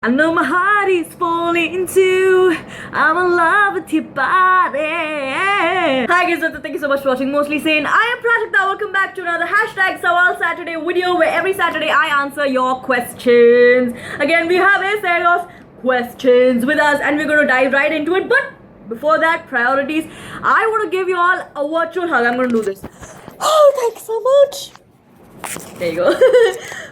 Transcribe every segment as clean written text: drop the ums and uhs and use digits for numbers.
I know my heart is falling too. I'm in love with your body. Hi guys, thank you so much for watching Mostly Sane. I am Prajakta. Welcome back to another hashtag Sawal Saturday video where every Saturday I answer your questions. Again, we have a set of questions with us and we're going to dive right into it. But before that, priorities. I want to give you all a virtual hug. I'm going to do this. Oh, thanks so much. There you go.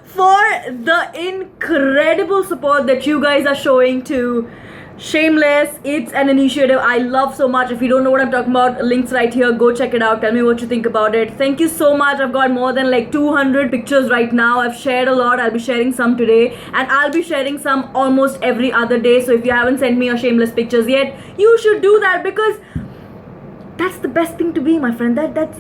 For the incredible support that you guys are showing to Shameless. It's an initiative I love so much. If you don't know what I'm talking about, links right here. Go check it out. Tell me what you think about it. Thank you so much. I've got more than like 200 pictures right now. I've shared a lot. I'll be sharing some today. And I'll be sharing some almost every other day. So if you haven't sent me your Shameless pictures yet, you should do that because that's the best thing to be, my friend. That's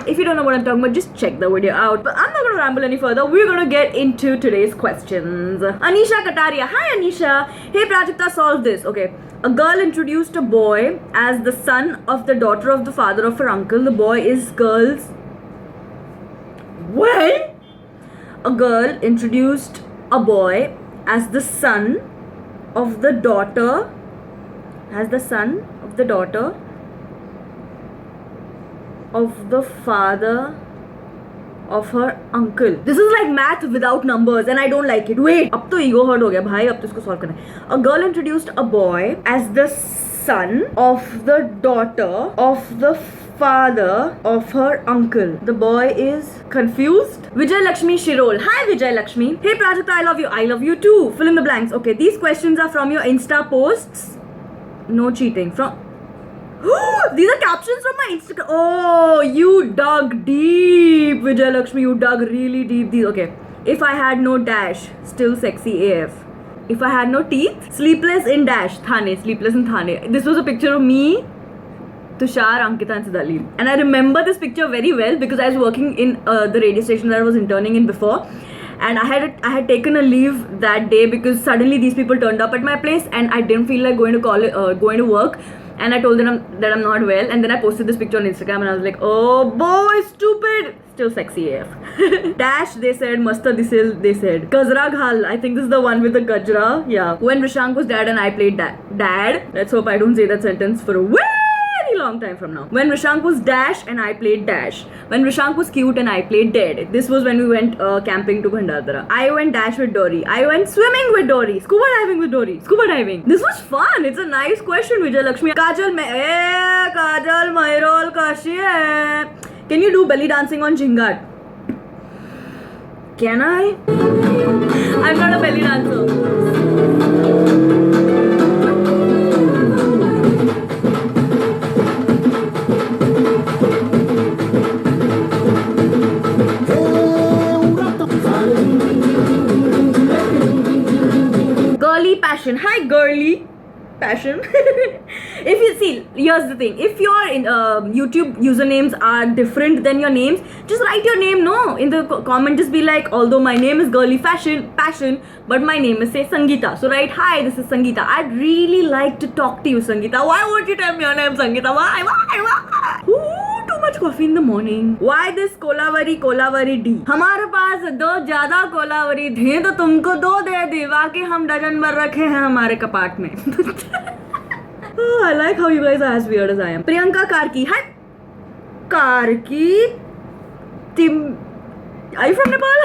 if you don't know what I'm talking about, just check the video out. But I'm not gonna ramble any further. We're gonna get into today's questions. Anisha Kataria. Hi Anisha. Hey Prajakta, solve this. Okay. A girl introduced a boy as the son of the daughter of the father of her uncle. The boy is girl's. When? A girl introduced a boy as the son of the daughter. As the son of the daughter of the father of her uncle. This is like math without numbers and I don't like it. Wait, अब तो ego hurt हो गया भाई. अब तो इसको solve करना है. A girl introduced a boy as the son of the daughter of the father of her uncle. The boy is confused. Vijay Lakshmi Shirol. Hi Vijay Lakshmi. Hey Prajakta, I love you. I love you too. Fill in the blanks. Okay, these questions are from your Insta posts. No cheating. From these are captions from my Instagram. Oh, you dug deep, Vijay Lakshmi. You dug really deep. These. Okay. If I had no dash, still sexy AF. If I had no teeth, sleepless in dash, Thane, sleepless in Thane. This was a picture of me, Tushar, Ankita and Sidali. And I remember this picture very well because I was working in the radio station that I was interning in before. And I had taken a leave that day because suddenly these people turned up at my place and I didn't feel like going to work. And I told them that I'm not well. And then I posted this picture on Instagram and I was like, oh boy, stupid. Still sexy AF. Dash, they said. Masta Disil, they said. Gajra Ghal. I think this is the one with the Gajra. Yeah. When Rishank was dad and I played dad. Let's hope I don't say that sentence for a very long time from now. When Rishank was Dash and I played Dash. When Rishank was cute and I played Dead. This was when we went camping to Bhandardara. I went Dash with Dory. I went swimming with Dory. Scuba diving with Dory. Scuba diving. This was fun. It's a nice question, Vijay Lakshmi. Kajal Mairol Kashi hai. Can you do belly dancing on Jhingat? Can I? I'm not a belly dancer. Passion. Hi girly passion. If you see, here's the thing, if your YouTube usernames are different than your names, just write your name in the comment. Just be like, although my name is girly passion, but my name is say Sangeeta, so write, hi, this is Sangeeta. I'd really like to talk to you, Sangeeta. Why won't you tell me your name, Sangeeta? Why? Ooh, too much coffee in the morning. Why this Kolaveri D? हमारे पास दो ज्यादा कोलावरी थे तो तुमको दो दे दी, बाकी हम dozen भर रखे हैं हमारे कपाट में. Oh, I like how you guys are as weird as I am. Priyanka Karki. Hi Karki. Are you from Nepal?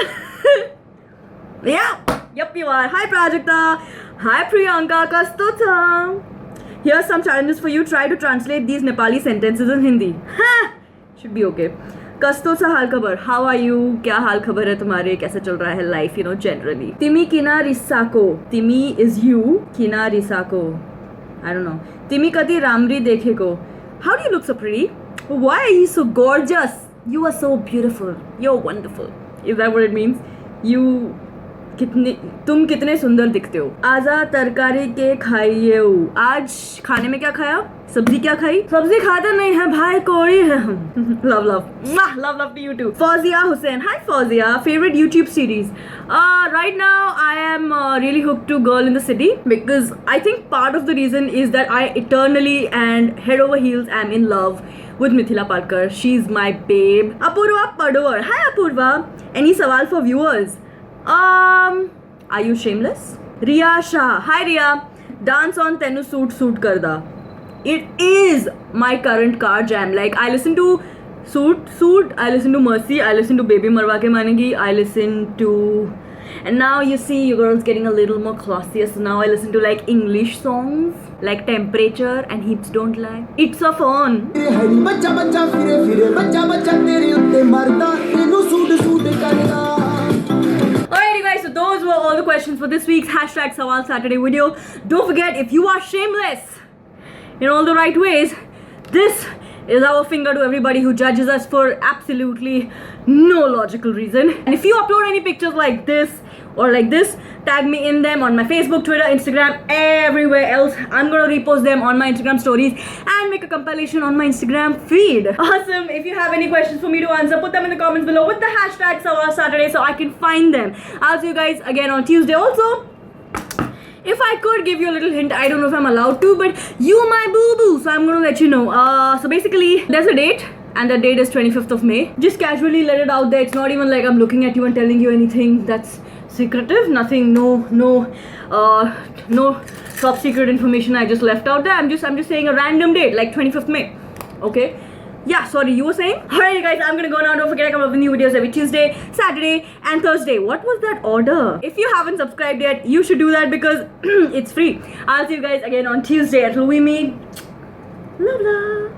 Yeah. Yep, you are. Hi Prajakta. Hi Priyanka. Kastutha. Here's some challenges for you. Try to translate these Nepali sentences in Hindi. Ha! Should be okay. कस्तो सा हाल खबर. How are you? क्या हाल खबर है तुम्हारे? कैसा चल रहा है life, generally. Timi kina risako. Timi is you. Kina risako. I don't know. Timi kati ramri dekhe ko. How do you look so pretty? Why are you so gorgeous? You are so beautiful. You're wonderful. Is that what it means? तुम कितने सुंदर दिखते हो. आजा तरकारी के खाइए. आज खाने में क्या खाया? सब्जी क्या खाई? सब्जी खाते नहीं है भाई, कोड़ी है हम. Love to you too. Fawzia Hussain. Hi Fawzia. Favorite YouTube series? Right now I am really hooked to Girl in the City because I think part of the reason is that I eternally and head over heels am in love with Mithila Palkar. She's my babe. Apurva Padwar. Hi Apurva. Any sawal for viewers? Are you shameless? Riya Shah. Hi Riya. Dance on Tenu Suit Karda. It is my current car jam. Like I listen to Suit, I listen to Mercy, I listen to Baby Marwa Ke Manegi, I listen to, and now you see you girls getting a little more classier. So now I listen to like English songs like Temperature and Hips Don't Lie. It's a fun. Alrighty guys, so those were all the questions for this week's hashtag Sawal Saturday video. Don't forget, if you are shameless in all the right ways, this is our finger to everybody who judges us for absolutely no logical reason. And if you upload any pictures like this or like this, tag me in them on my Facebook, Twitter, Instagram, everywhere else. I'm gonna repost them on my Instagram stories and make a compilation on my Instagram feed. Awesome. If you have any questions for me to answer, put them in the comments below with the hashtag Sawal Saturday so I can find them. I'll see you guys again on Tuesday. Also, if I could give you a little hint, I don't know if I'm allowed to, but you my boo-boo, so I'm gonna let you know. So basically, there's a date, and the date is 25th of May. Just casually let it out there. It's not even like I'm looking at you and telling you anything that's secretive. Nothing, no top secret information I just left out there. I'm just saying a random date, like 25th May. Okay? Yeah, sorry, you were saying? Alright guys, I'm gonna go now. Don't forget I come up with new videos every Tuesday, Saturday and Thursday. What was that order? If you haven't subscribed yet, you should do that because it's free. I'll see you guys again on Tuesday. Until we meet, love.